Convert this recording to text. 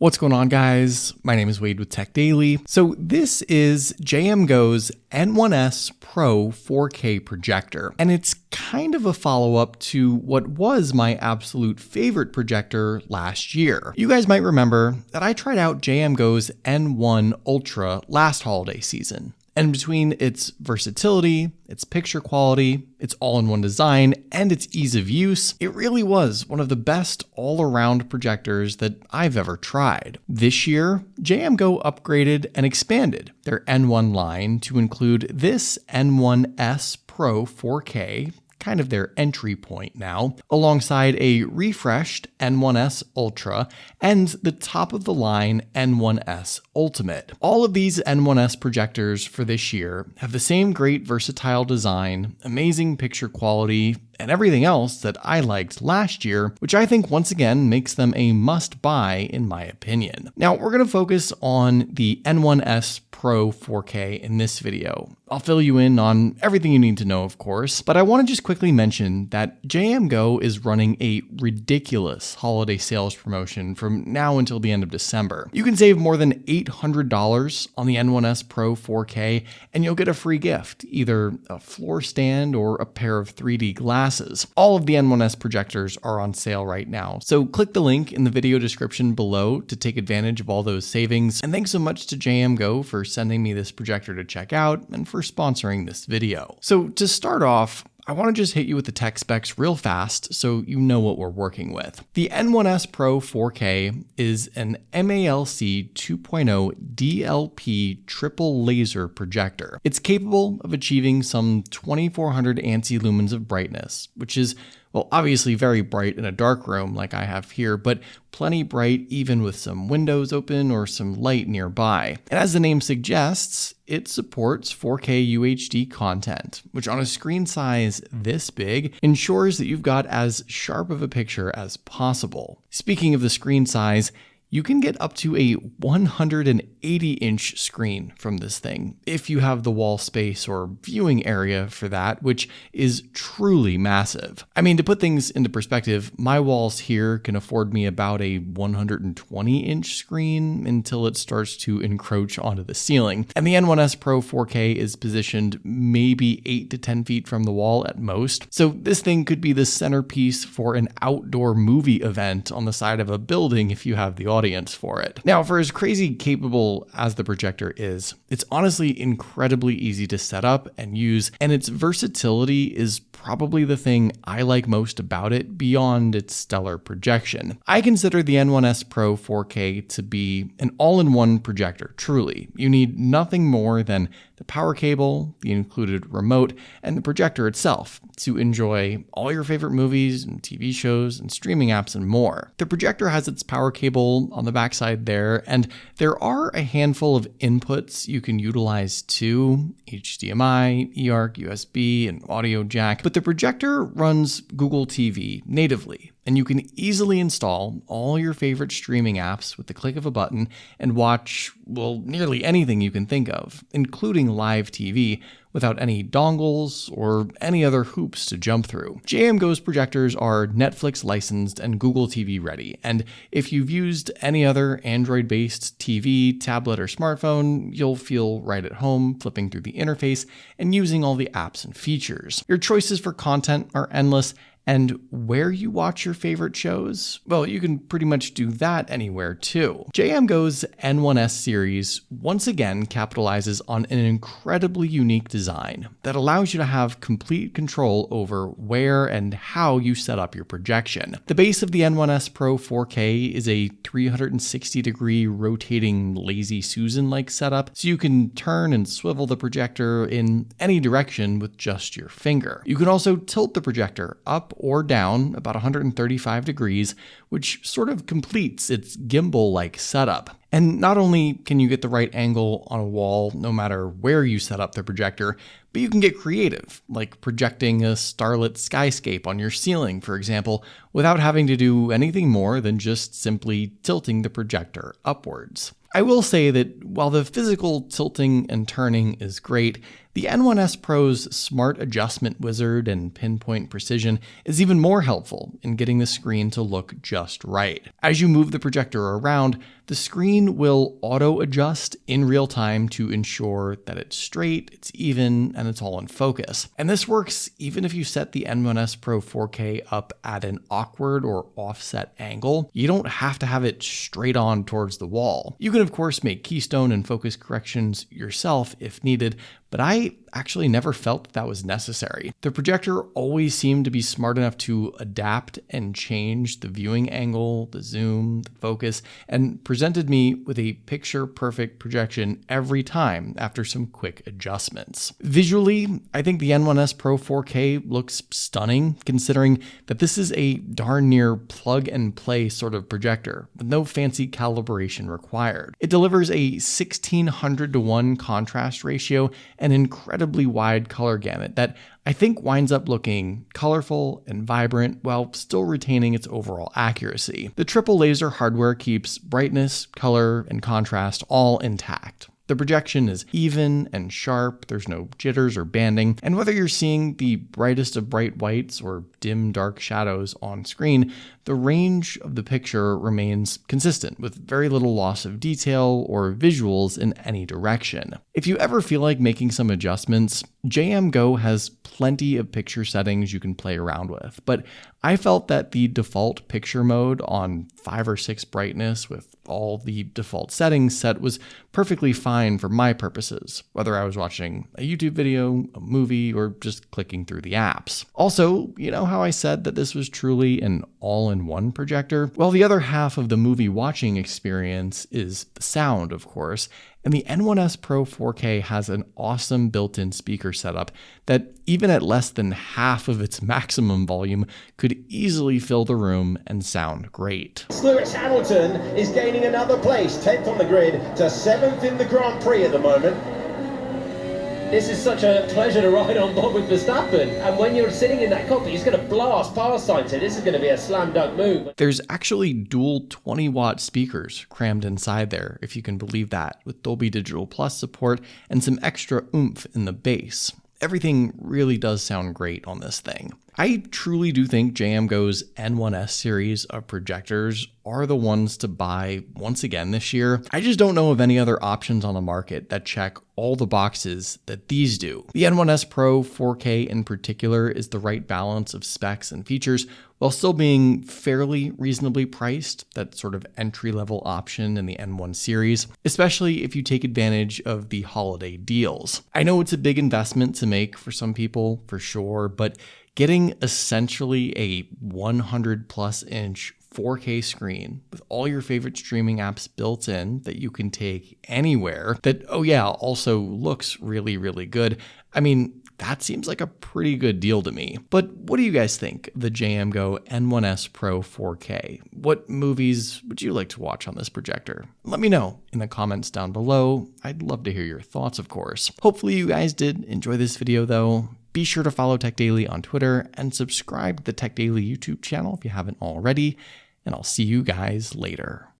What's going on, guys? My name is Wade with TechDaily. So this is JMGO's N1S Pro 4K projector, and it's kind of a follow-up to what was my absolute favorite projector last year. You guys might remember that I tried out JMGO's N1 Ultra last holiday season. And between its versatility, its picture quality, its all-in-one design, and its ease of use, it really was one of the best all-around projectors that I've ever tried. This year, JMGO upgraded and expanded their N1 line to include this N1S Pro 4K, kind of their entry point now, alongside a refreshed N1S Ultra and the top-of-the-line N1S Ultimate. All of these N1S projectors for this year have the same great versatile design, amazing picture quality, and everything else that I liked last year, which I think once again makes them a must-buy in my opinion. Now, we're going to focus on the N1S Pro 4K in this video. I'll fill you in on everything you need to know, of course, but I want to just quickly mention that JMGO is running a ridiculous holiday sales promotion from now until the end of December. You can save more than $800 on the N1S Pro 4K, and you'll get a free gift, either a floor stand or a pair of 3D glasses. All of the N1S projectors are on sale right now, so click the link in the video description below to take advantage of all those savings. And thanks so much to JMGO for sending me this projector to check out and for sponsoring this video. So to start off, I want to just hit you with the tech specs real fast so you know what we're working with. The N1S Pro 4K is an MALC 2.0 DLP triple laser projector. It's capable of achieving some 2400 ANSI lumens of brightness, which is, well, obviously very bright in a dark room like I have here, but plenty bright even with some windows open or some light nearby. And as the name suggests, it supports 4K UHD content, which on a screen size this big ensures that you've got as sharp of a picture as possible. Speaking of the screen size, you can get up to a 180-inch screen from this thing if you have the wall space or viewing area for that, which is truly massive. I mean, to put things into perspective, my walls here can afford me about a 120-inch screen until it starts to encroach onto the ceiling. And the N1S Pro 4K is positioned maybe 8 to 10 feet from the wall at most. So this thing could be the centerpiece for an outdoor movie event on the side of a building if you have the audience for it. Now, for as crazy capable as the projector is, it's honestly incredibly easy to set up and use, and its versatility is probably the thing I like most about it beyond its stellar projection. I consider the N1S Pro 4K to be an all-in-one projector, truly. You need nothing more than the power cable, the included remote, and the projector itself to enjoy all your favorite movies and TV shows and streaming apps and more. The projector has its power cable on the backside there, and there are a handful of inputs you can utilize too: HDMI, eARC, USB, and audio jack, but the projector runs Google TV natively, and you can easily install all your favorite streaming apps with the click of a button and watch, well, nearly anything you can think of, including live TV, without any dongles or any other hoops to jump through. JMGO's projectors are Netflix licensed and Google TV ready, and if you've used any other Android-based TV, tablet, or smartphone, you'll feel right at home flipping through the interface and using all the apps and features. Your choices for content are endless, and where you watch your favorite shows, well, you can pretty much do that anywhere too. JMGO's N1S series once again capitalizes on an incredibly unique design that allows you to have complete control over where and how you set up your projection. The base of the N1S Pro 4K is a 360-degree rotating Lazy Susan-like setup, so you can turn and swivel the projector in any direction with just your finger. You can also tilt the projector up or down about 135 degrees, which sort of completes its gimbal-like setup. And not only can you get the right angle on a wall no matter where you set up the projector, but you can get creative, like projecting a starlit skyscape on your ceiling, for example, without having to do anything more than just simply tilting the projector upwards. I will say that while the physical tilting and turning is great, The N1S Pro's smart adjustment wizard and pinpoint precision is even more helpful in getting the screen to look just right. As you move the projector around, the screen will auto-adjust in real time to ensure that it's straight, it's even, and it's all in focus. And this works even if you set the N1S Pro 4K up at an awkward or offset angle. You don't have to have it straight on towards the wall. You can of course make keystone and focus corrections yourself if needed, but I actually never felt that was necessary. The projector always seemed to be smart enough to adapt and change the viewing angle, the zoom, the focus, and presented me with a picture-perfect projection every time after some quick adjustments. Visually, I think the N1S Pro 4K looks stunning, considering that this is a darn near plug-and-play sort of projector, with no fancy calibration required. It delivers a 1600:1 contrast ratio, an incredibly wide color gamut that I think winds up looking colorful and vibrant while still retaining its overall accuracy. The triple laser hardware keeps brightness, color, and contrast all intact. The projection is even and sharp, there's no jitters or banding, and whether you're seeing the brightest of bright whites or dim dark shadows on screen, the range of the picture remains consistent with very little loss of detail or visuals in any direction. If you ever feel like making some adjustments, JMGO has plenty of picture settings you can play around with, but I felt that the default picture mode on 5 or 6 brightness with all the default settings set was perfectly fine for my purposes, whether I was watching a YouTube video, a movie, or just clicking through the apps. Also, you know how I said that this was truly an all-in-one projector? Well, the other half of the movie watching experience is the sound, of course, and the N1S Pro 4K has an awesome built-in speaker setup that even at less than half of its maximum volume could easily fill the room and sound great. Lewis Hamilton is gaining another place, 10th on the grid to 7th in the Grand Prix at the moment. This is such a pleasure to ride on board with Verstappen, and when you're sitting in that cockpit, he's going to blast past signs, so this is going to be a slam dunk move. There's actually dual 20-watt speakers crammed inside there, if you can believe that, with Dolby Digital Plus support and some extra oomph in the bass. Everything really does sound great on this thing. I truly do think JMGO's N1S series of projectors are the ones to buy once again this year. I just don't know of any other options on the market that check all the boxes that these do. The N1S Pro 4K in particular is the right balance of specs and features while still being fairly reasonably priced, that sort of entry-level option in the N1 series, especially if you take advantage of the holiday deals. I know it's a big investment to make for some people, for sure, but getting essentially a 100+ inch 4K screen with all your favorite streaming apps built in that you can take anywhere that, oh yeah, also looks really, really good. I mean, that seems like a pretty good deal to me. But what do you guys think of the JMGO N1S Pro 4K? What movies would you like to watch on this projector? Let me know in the comments down below. I'd love to hear your thoughts, of course. Hopefully you guys did enjoy this video though. Be sure to follow TechDaily on Twitter and subscribe to the TechDaily YouTube channel if you haven't already, and I'll see you guys later.